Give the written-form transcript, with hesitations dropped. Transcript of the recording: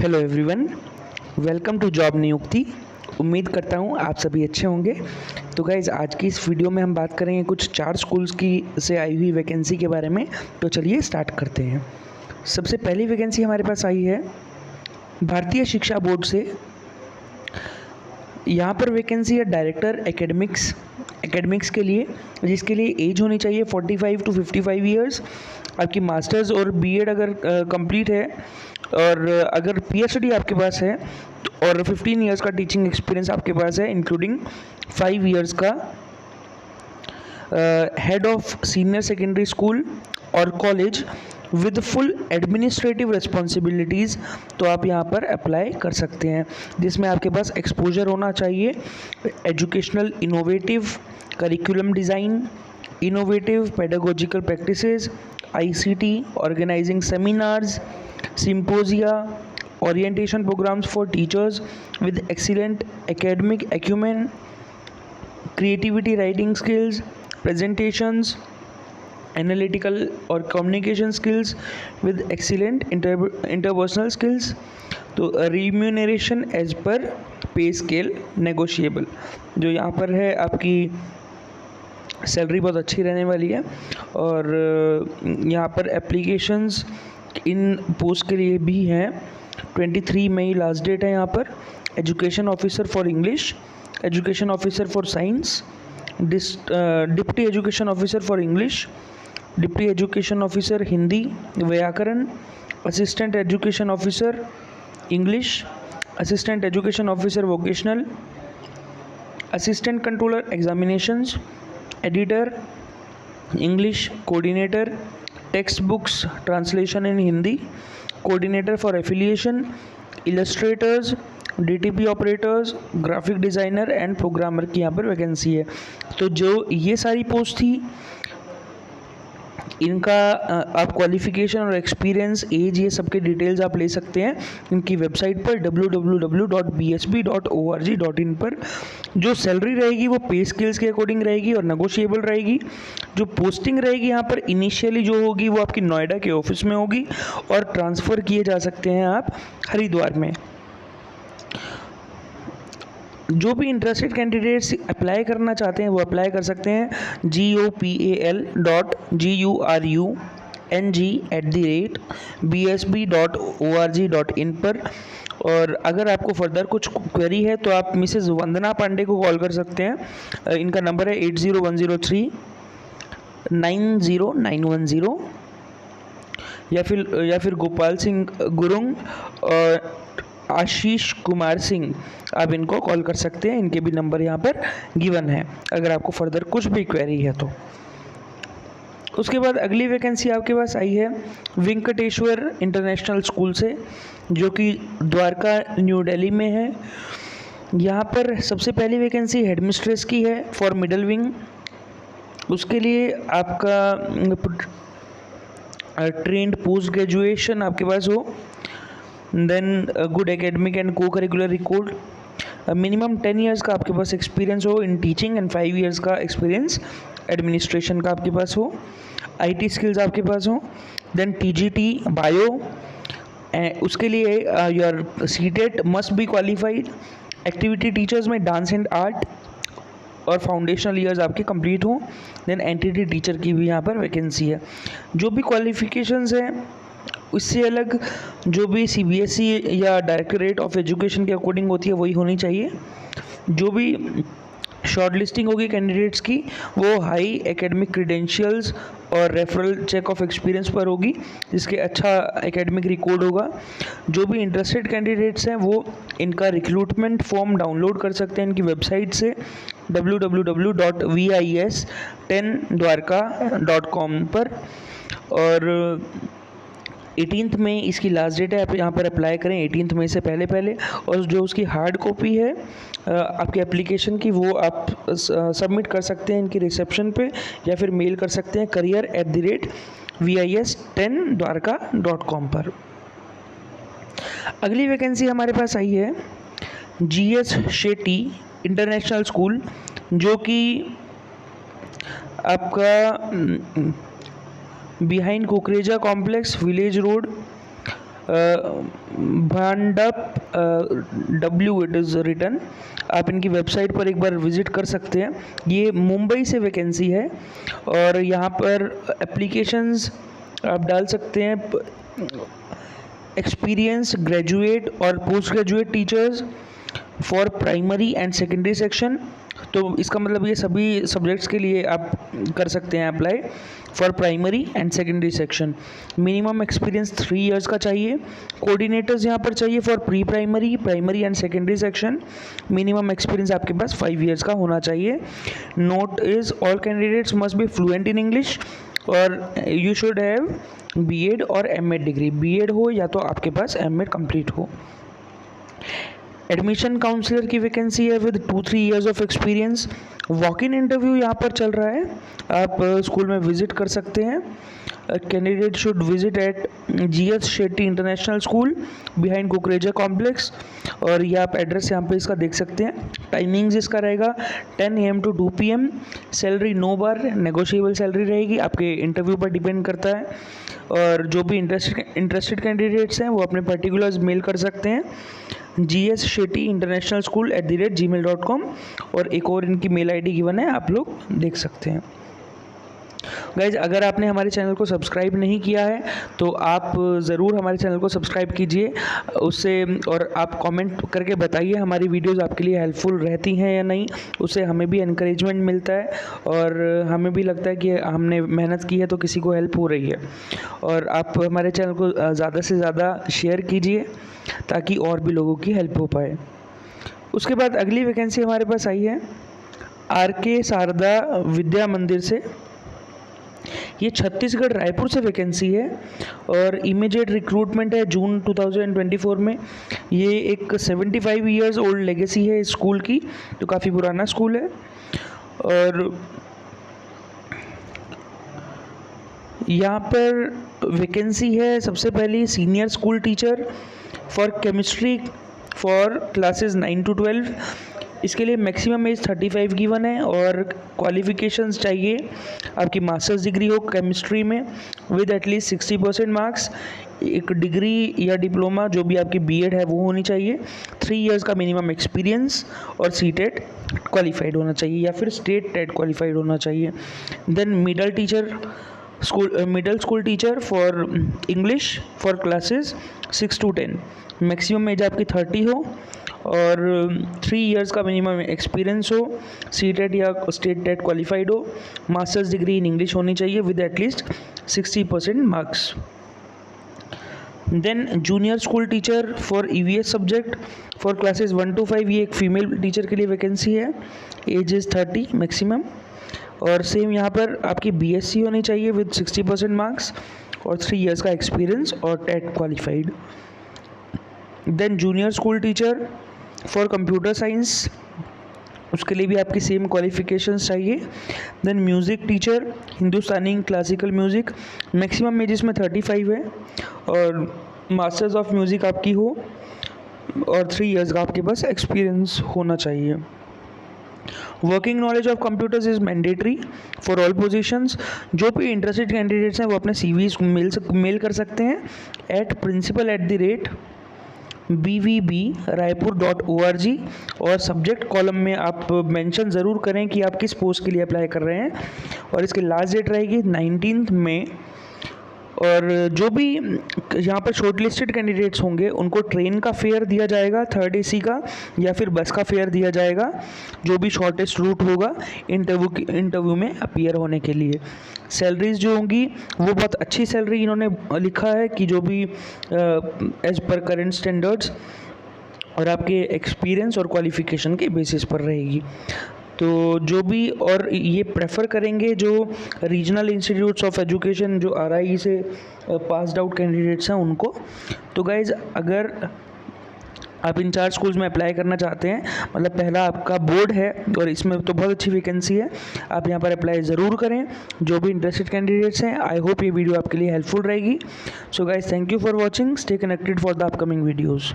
Hello everyone, welcome to job Niyukti. उम्मीद करता हूँ आप सभी अच्छे होंगे। तो गाइज़, आज की इस वीडियो में हम बात करेंगे कुछ 4 स्कूल्स की से आई हुई वैकेंसी के बारे में। तो चलिए स्टार्ट करते हैं। सबसे पहली वैकेंसी हमारे पास आई है भारतीय शिक्षा बोर्ड से। यहाँ पर वैकेंसी है डायरेक्टर एकेडमिक्स के लिए, जिसके लिए एज होनी चाहिए 45 टू 55 ईयर्स। आपकी मास्टर्स और बीएड अगर कंप्लीट है और अगर पीएचडी आपके पास है और 15 ईयर्स का टीचिंग एक्सपीरियंस आपके पास है, इंक्लूडिंग 5 ईयर्स का head of senior secondary school और college with full administrative responsibilities, तो आप यहाँ पर अप्लाई कर सकते हैं। जिसमें आपके पास एक्सपोजर होना चाहिए educational innovative curriculum design, innovative pedagogical practices, ICT, organising seminars, symposia, orientation programs for teachers with excellent academic acumen, creativity writing skills, presentations, analytical or communication skills with excellent interpersonal skills। तो remuneration as per pay scale negotiable, जो यहाँ पर है आपकी salary बहुत अच्छी रहने वाली है। और यहाँ पर एप्लीकेशंस इन पोस्ट के लिए भी हैं। 23 मई लास्ट डेट है यहाँ पर। Education officer for English, education officer for science, deputy education officer for English, deputy education officer Hindi व्याकरण, assistant education officer English, assistant education officer vocational, assistant controller examinations, editor English, coordinator text books translation in Hindi, coordinator for affiliation, illustrators, DTP operators, graphic designer and programmer की यहाँ पर vacancy है। तो जो ये सारी post थी, इनका आप क्वालिफ़िकेशन और एक्सपीरियंस, एज, ये सब के डिटेल्स आप ले सकते हैं इनकी वेबसाइट पर www.bsb.org.in पर। जो सैलरी रहेगी वो पे स्किल्स के अकॉर्डिंग रहेगी और नेगोशिएबल रहेगी। जो पोस्टिंग रहेगी यहाँ पर इनिशियली जो होगी वो आपकी नोएडा के ऑफिस में होगी और ट्रांसफ़र किए जा सकते हैं आप हरिद्वार में। जो भी इंटरेस्टेड कैंडिडेट्स अप्लाई करना चाहते हैं वो अप्लाई कर सकते हैं gopal.gurng@bsb.org.in पर। और अगर आपको फर्दर कुछ क्वेरी है तो आप मिसेस वंदना पांडे को कॉल कर सकते हैं। इनका नंबर है 8010390910, या फिर गोपाल सिंह गुरुंग और आशीष कुमार सिंह, आप इनको कॉल कर सकते हैं। इनके भी नंबर यहाँ पर गिवन है अगर आपको फर्दर कुछ भी क्वेरी है तो। उसके बाद अगली वैकेंसी आपके पास आई है वेंकटेश्वर इंटरनेशनल स्कूल से, जो कि द्वारका न्यू दिल्ली में है। यहाँ पर सबसे पहली वैकेंसी हेडमिस्ट्रेस की है फॉर मिडल विंग। उसके लिए आपका ट्रेंड पोस्ट ग्रेजुएशन आपके पास हो, देन गुड एकेडमिक एंड को करिकुलर रिकॉर्ड, मिनिमम 10 ईयर्स का आपके पास एक्सपीरियंस हो इन टीचिंग एंड 5 ईयर्स का एक्सपीरियंस एडमिनिस्ट्रेशन का आपके पास हो, आईटी स्किल्स आपके पास हो, देन टीजीटी बायो। उसके लिए your CTET must be qualified. Activity teachers में डांस एंड आर्ट और फाउंडेशनल ईयर्स आपके कंप्लीट हों। देन एंटिटी टीचर की भी यहाँ पर वैकेंसी है। जो भी क्वालिफिकेशंस हैं उससे अलग जो भी सीबीएसई या डायरेक्टरेट ऑफ एजुकेशन के अकॉर्डिंग होती है वही होनी चाहिए। जो भी शॉर्ट लिस्टिंग होगी कैंडिडेट्स की वो हाई एकेडमिक क्रीडेंशियल्स और रेफरल चेक ऑफ एक्सपीरियंस पर होगी, जिसके अच्छा एकेडमिक रिकॉर्ड होगा। जो भी इंटरेस्टेड कैंडिडेट्स हैं वो इनका रिक्रूटमेंट फॉर्म डाउनलोड कर सकते हैं इनकी वेबसाइट से www.vis10dwarka.com पर। और 18 मई इसकी लास्ट डेट है, आप यहाँ पर अप्लाई करें 18 मई से पहले। और जो उसकी हार्ड कॉपी है आपके एप्लीकेशन की वो आप सबमिट कर सकते हैं इनकी रिसेप्शन पे, या फिर मेल कर सकते हैं career@vis10dwarka.com पर। अगली वैकेंसी हमारे पास आई है जीएस शेट्टी इंटरनेशनल स्कूल, जो कि आपका behind Kukreja complex village road Bhandup W it is written. आप इनकी वेबसाइट पर एक बार विज़िट कर सकते हैं। ये मुंबई से वैकेंसी है और यहाँ पर एप्लीकेशंस आप डाल सकते हैं। एक्सपीरियंस ग्रेजुएट और post graduate teachers for primary and secondary section. तो इसका मतलब ये सभी सब्जेक्ट्स के लिए आप कर सकते हैं apply for primary and secondary section. Minimum experience 3 years का चाहिए। कोऑर्डिनेटर्स यहाँ पर चाहिए for pre primary, primary and secondary section. Minimum experience आपके पास 5 इयर्स का होना चाहिए। Note is all candidates must be fluent in English और यू शुड हैव B.Ed और M.Ed डिग्री। B.Ed हो या तो आपके पास M.Ed कंप्लीट हो। एडमिशन काउंसलर की वैकेंसी है with 2-3 years of experience. Walk in interview यहाँ पर चल रहा है, आप स्कूल में विजिट कर सकते हैं। Candidate should visit at GS Shetty international school behind Kukreja complex. और ये आप एड्रेस यहाँ पे इसका देख सकते हैं। टाइमिंग्स इसका रहेगा 10 AM to 2 PM। Salary no bar, negotiable salary रहेगी, आपके इंटरव्यू पर डिपेंड करता है। और जो भी इंटरेस्टेड कैंडिडेट्स हैं वो अपने पर्टिकुलर्स मेल कर सकते हैं GS Shetty international school @gmail.com। और एक और इनकी मेल ID गिवन है, आप लोग देख सकते हैं। गाइज, अगर आपने हमारे चैनल को सब्सक्राइब नहीं किया है तो आप ज़रूर हमारे चैनल को सब्सक्राइब कीजिए उससे, और आप कमेंट करके बताइए हमारी वीडियोस आपके लिए हेल्पफुल रहती हैं या नहीं। उससे हमें भी एनकरेजमेंट मिलता है और हमें भी लगता है कि हमने मेहनत की है तो किसी को हेल्प हो रही है। और आप हमारे चैनल को ज़्यादा से ज़्यादा शेयर कीजिए ताकि और भी लोगों की हेल्प हो पाए। उसके बाद अगली वैकेंसी हमारे पास आई है RK शारदा विद्या मंदिर से। ये छत्तीसगढ़ रायपुर से वैकेंसी है और इमीडिएट रिक्रूटमेंट है जून 2024 में। ये एक 75 इयर्स ओल्ड लेगेसी है इस स्कूल की, जो काफ़ी पुराना स्कूल है। और यहाँ पर वैकेंसी है सबसे पहली senior school teacher for chemistry for classes 9 to 12। इसके लिए मैक्सिमम एज 35 गिवन है और क्वालिफिकेशंस चाहिए आपकी मास्टर्स डिग्री हो केमिस्ट्री में विद एटलीस्ट 60% मार्क्स। एक डिग्री या डिप्लोमा जो भी आपकी B.Ed है वो होनी चाहिए। 3 इयर्स का मिनिमम एक्सपीरियंस और CTET क्वालिफाइड होना चाहिए या फिर स्टेट टेट क्वालिफाइड होना चाहिए। Then middle school teacher for English for classes 6 to 10। Maximum age आपकी 30 हो और 3 इयर्स का मिनिमम एक्सपीरियंस हो, CTET या स्टेट टेट क्वालिफाइड हो, मास्टर्स डिग्री इन इंग्लिश होनी चाहिए with at least 60% marks. Then junior school teacher for EVS subject for classes 1 to 5। ये एक फीमेल टीचर के लिए वैकेंसी है, एज इज़ 30 मैक्सिमम। और सेम यहाँ पर आपकी BSc होनी चाहिए विद 60% मार्क्स और 3 इयर्स का एक्सपीरियंस और TET qualified. Then junior school teacher for computer science, उसके लिए भी आपकी सेम क्वालिफिकेशंस चाहिए। Then music teacher Hindustani classical music, maximum age इसमें 35 है और मास्टर्स ऑफ म्यूज़िक आपकी हो और 3 इयर्स का आपके पास एक्सपीरियंस होना चाहिए। Working knowledge of computers is mandatory for all positions. जो भी इंटरेस्टेड कैंडिडेट्स हैं वो अपने CVs मेल कर सकते हैं principal@bvbraipur.org। और सब्जेक्ट कॉलम में आप मेंशन ज़रूर करें कि आप किस पोस्ट के लिए अप्लाई कर रहे हैं और इसकी लास्ट डेट रहेगी 19 मई। और जो भी यहाँ पर शॉर्टलिस्टेड कैंडिडेट्स होंगे उनको ट्रेन का फेयर दिया जाएगा 3rd AC का या फिर बस का फेयर दिया जाएगा, जो भी शॉर्टेस्ट रूट होगा इंटरव्यू में अपीयर होने के लिए। सैलरीज जो होंगी वो बहुत अच्छी सैलरी इन्होंने लिखा है कि जो भी एज पर करेंट स्टैंडर्ड्स और आपके एक्सपीरियंस और क्वालिफिकेशन के बेसिस पर रहेगी। तो जो भी और ये प्रेफर करेंगे जो रीजनल इंस्टीट्यूट्स ऑफ एजुकेशन जो RI से पास्ड आउट कैंडिडेट्स हैं उनको। तो गाइज़, अगर आप इन 4 स्कूल्स में अप्लाई करना चाहते हैं, मतलब पहला आपका बोर्ड है और इसमें तो बहुत अच्छी वैकेंसी है, आप यहाँ पर अप्लाई ज़रूर करें जो भी इंटरेस्टेड कैंडिडेट्स हैं। आई होप ये वीडियो आपके लिए हेल्पफुल रहेगी। So guys, thank you for watching, stay connected for the upcoming videos.